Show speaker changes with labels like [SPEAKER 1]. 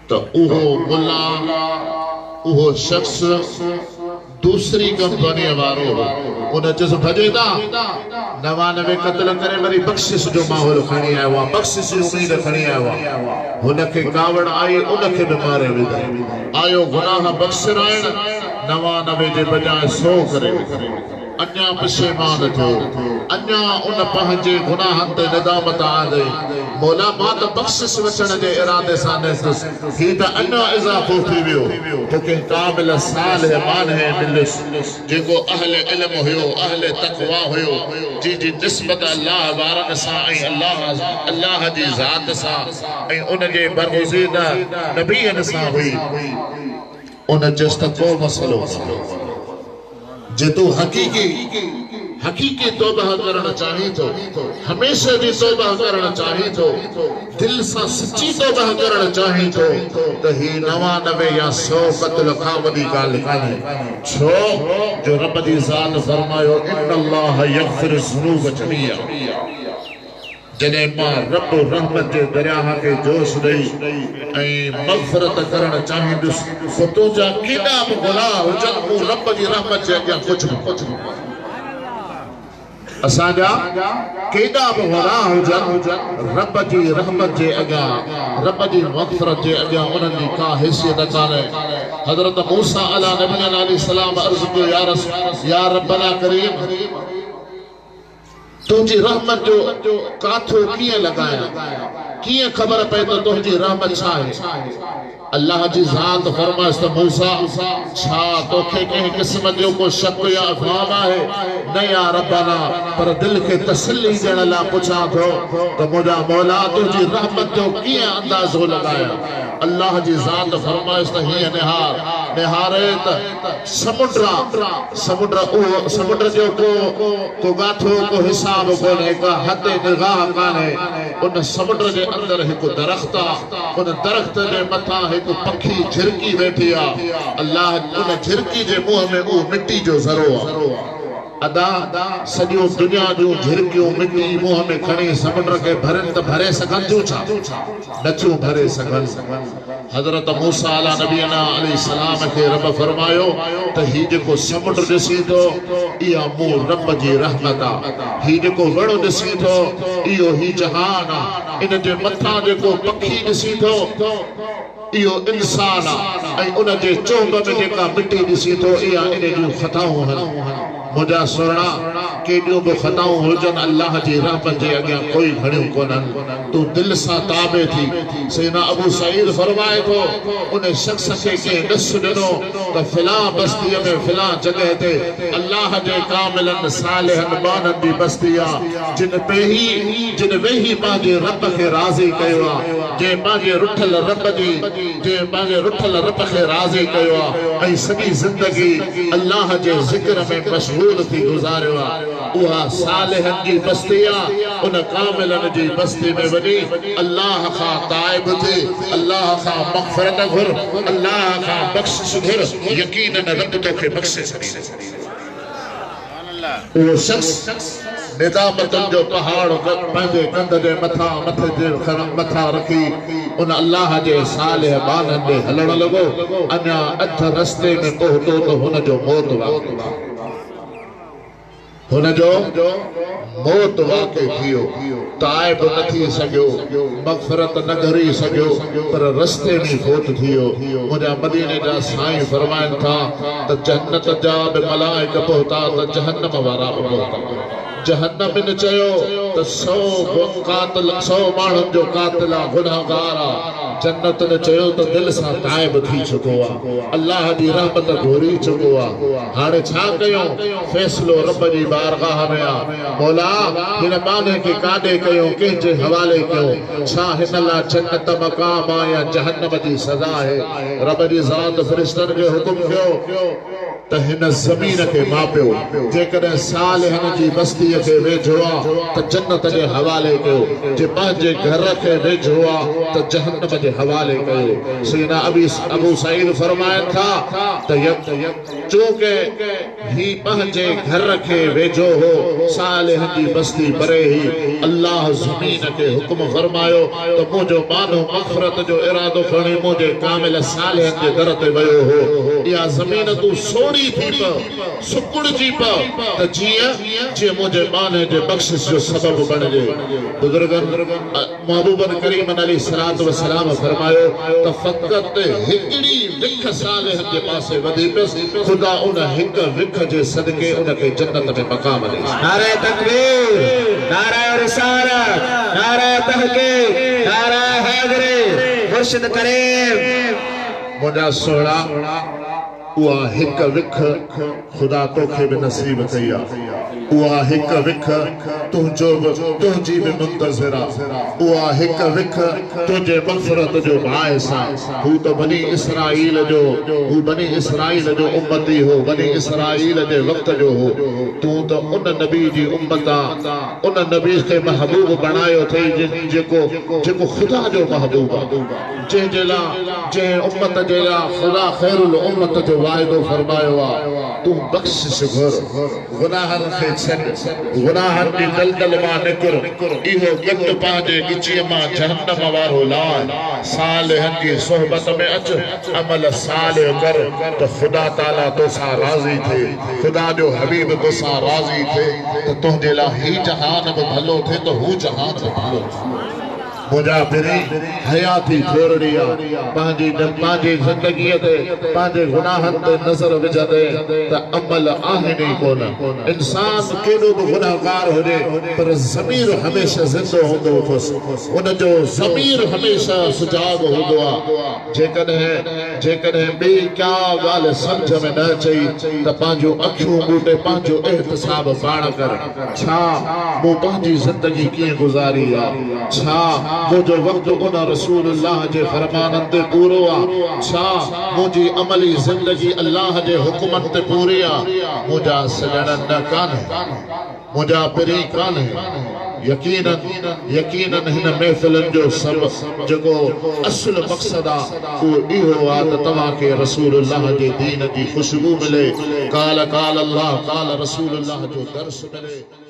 [SPEAKER 1] तो उहो मुल्ला उहो शख्स दूसरी कंपनी वारो उन चस भजेदा 99 कत्ल करे वरी बख्शिश जो माहौल खणी आयो आहे बख्शिश जी उम्मीद खणी आयो आहे हुनखे कावड़ आई उनखे भी मारे विधा आयो गुनाह बख्शराइण 99 जे बजाय 100 करे अन्या पशेमान थियो अन्या उन पंहिंजे गुनाहनि ते नदामत आ गई मौला मां त बख्शिश वठण जे इरादे सां नसुस ही त अन्या इज़ाफ़ो थी वियो तोखे काबिल सालिह मानह मिलिस जेको अहले इल्म हुयो अहले तक़वा हुयो जी निस्बत अल्लाह वारन सां ऐं अल्लाह जी ज़ात सां ऐं उन जे बरगुज़ीदा नबीअनि सां हुई उन चस त को मसलो जे तू हकीकी तौबा करण चाही तो हमेशा जी तौबा करण चाही तो दिल से सच्ची तौबा करण चाही तो ही 99 या 100 कत्ल खां वडी गाल कान्हे छो जो रब दी ज़ात फरमायो इन्नल्लाह यग़फिरु ज़ुनूब जमीआ जने मां रब रहमत जे दरिया के जोश दई ऐं मग़फ़िरत करण चाहींदुस तो तुंहिंजा केॾा बि गुनाह हुजनि मूं रब जी रहमत जे अॻियां कुझु बि असांजा केॾा बि गुनाह हुजनि रब जी रहमत जे अॻियां रब जी मग़फ़िरत जे अॻियां उन्हनि जी का हैसियत कान्हे हज़रत मूसा अला नबी अलैहिस्सलाम अर्ज़ कयो या रब्बना करीम तुझी रहमत जो काथो किए लगाया किए खबर पे तो तुझी रहमत छा है अल्लाह जी ज़ात फरमाइस त मूसा छा तोखे कंहिं क़िस्म जो को शक या अफ़वाह है न या रब्बना पर दिल के तसल्ली ॾियण लाइ पुछां थो त मुंहिंजा मौला तुझी रहमत जो कीअं अंदाज़ो लगाया अल्लाह जी ज़ात फरमाइस त हीअं निहारे त समुंड जो को गाथो को हिसाब कोन्हे का हद निगाह कान्हे उन समुंड जे अंदर हिकु दरख़्त आहे उन दरख़्त जे मथां हिकु पखी झिरकी वेठी आहे अल्लाह उन झिरकी जे मुंहं में उहो मिट्टी जो ज़रो आहे अदा सॼो दुनिया जो झिरकियूं मिट्टी मुंहं में खणी समुंड के भरन त भरे सघनि थियूं छा नथियूं भरे सघनि हज़रत मूसा अला नबीना अलैहिस्सलाम के रब फरमायो त ही जेको समुंड ॾिसी थो इहा मूं रब जी रहमत आहे ही जेको वणो ॾिसी थो इहो ही जहान आहे इन जे मथां जेको पखी ॾिसी थो इहो इंसान आहे ऐं उन जे चोंब में जेका मिट्टी ॾिसी थो इहा इन जूं ख़ताऊं आहिनि मुझा सुणा केॾियूं बि ख़ताऊं हुजनि अल्लाह जी रहमत जे अॻियां कोई घणियूं कोन्हनि तू दिल सां ताबे थी सैयदना अबू सईद फरमाए थो उन शख्स खे कंहिं ॾस ॾिनो त फिलां बस्तीअ में फिलां जॻह ते अल्लाह जे कामिलनि सालिहनि माननि जी बस्ती आहे जिन वेही पंहिंजे रब खे राज़ी कयो आहे जे पंहिंजे रुठल रब खे राज़ी कयो आहे ऐं सॼी ज़िंदगी अल्लाह जे ज़िक्र में मशगूल थी गुज़ारियो आहे उहा सालिहनि जी बस्ती आहे उन कामिलनि जी बस्ती में वञी अल्लाह खां ताइब थी अल्लाह खां मग़फ़िरत घुर अल्लाह खां बख़्शिश घुर यकीनन रब तोखे बख़्शे छॾींदे उहो शख्स निदामतन जो पहाड़ पंहिंजे कंध जे मथां रखी उन अल्लाह जे सालिह बाननि ॾे हलण लॻो अञा अध रस्ते में पहुतो त हुनजो मौत वाक़ई थियो ताइब न थी सघियो मग़फ़िरत न घुरी सघियो पर रस्ते में फोत थियो मुंहिंजा मदीने जा साईं फरमाइनि था त जन्नत जा बि मलाइक पहुता त जहन्नम वारा बि पहुता जहन्नम ने चयो त 100 माण्हुनि जो कातिल आहे गुनाहगार आहे जन्नत ने चयो त दिल सां ताइब थी चुको आहे अल्लाह जी रहमत घुरी चुको आहे हाणे छा कयूं फ़ैसिलो रब जी बारगाह में आहे मौला हिन माने खे काॾे कयूं कंहिंजे हवाले कयूं छा हिन लाइ जन्नत मक़ाम आहे या जहन्नम जी सज़ा आहे रब जी ज़ात फ़रिश्तनि खे हुकुम कयो त हिन ज़मीन खे मापियो जेकॾहिं सालिहनि जी बस्तीअ खे वेझो आहे त जन्नत जे हवाले कयो जे पंहिंजे घर खे वेझो आहे त जहन्नम जे हवाले कयो सैयदना अबू सईद फरमाइनि था त चूंकि ही पंहिंजे घर खे वेझो हो सालिहनि जी बस्ती परे ही अल्लाह ज़मीन खे हुक्म फरमायो त मुंहिंजो मानो मग़फ़िरत जो इरादो खणी मुंहिंजे कामिल सालिहनि जे दर ते वियो हो इहा ज़मीन तूं सोड़ी थी पव सुकुड़जी पव त जीअं मुंहिंजे माने जे बख़्शिश जो सबब बणिजे बुज़ुर्गनि महबूबन करीमन अलैहिस्सलातु वस्सलाम फरमायो त फ़क़त हिकिड़ी विख सालिहनि जे पासे वधी पियसि ख़ुदा उन हिक विख जे सदके उनखे जन्नत में मक़ाम ॾे
[SPEAKER 2] नारे तकबीर नारे रिसालत नारे तहक़ीक़ नारे हैदरी मुर्शिद करीम
[SPEAKER 1] मुंहिंजा सोहरा उहा हिक विख ख़ुदा तोखे बि नसीब कई आहे उहा हिक विख तुंहिंजी बि मुंतज़िर आहे उहा हिक विख तुंहिंजे मग़फ़िरत जो बाइस आहे हू त बनी इसराईल जो उम्मती हो बनी इसराईल जे वक़्त जो हो तूं त उन नबी जी उम्मत आहे उन नबी खे महबूब बणायो अथई जेको ख़ुदा जो महबूब आहे जंहिंजे लाइ जंहिं उम्मत जे लाइ ख़ुदा ख़ैरुल उम्मत जो वाइदो फरमायो आहे तूं बख़्शिश घुर गुनाहनि खे छॾ गुनाहनि जी दलदल मां निकिर इहो गॾु पंहिंजे ॻिचीअ मां जहन्नम वारो लाइ सालिहनि जी सोहबत में अच अमल सालिह कर त ख़ुदा ताला तोसां राज़ी थिए ख़ुदा जो हबीब तोसां राज़ी थिए त तुंहिंजे लाइ ही जहान बि भलो थिए त हू जहान बि भलो थिए मुंहिंजा पिरी हयाती थोरड़ी आहे पंहिंजी ज़िंदगीअ ते पंहिंजे गुनाहनि ते नज़र विझंदे त अमल आहिनि ई कोन इंसान केॾो बि गुनाहगार हुजे पर ज़मीर हमेशह ज़िंदो हूंदो अथसि उनजो ज़मीर हमेशह सुजाॻ हूंदो आहे जेकॾहिं ॿी का ॻाल्हि सम्झ में न अचई त पंहिंजूं अखियूं ॿूटे पंहिंजो एहतिसाब पाण कर छा मूं पंहिंजी ज़िंदगी कीअं गुज़ारी आहे छा मुझे वक्त उन रसूलुल्लाह जे फरमाननि ते पूरो आहे छा मुंहिंजी अमली ज़िंदगी अल्लाह जे हुक्मनि ते पूरी आहे मुंहिंजा सॼण न कान्हे मुंहिंजा पिरी कान्हे यकीनन हिन महफ़िलनि जो सभु जेको असुल मक़सद आहे उहो इहो आहे त तव्हांखे रसूलुल्लाह जे दीन जी ख़ुशबू मिले काल अल्लाह काल रसूलुल्लाह जो दर्स मिले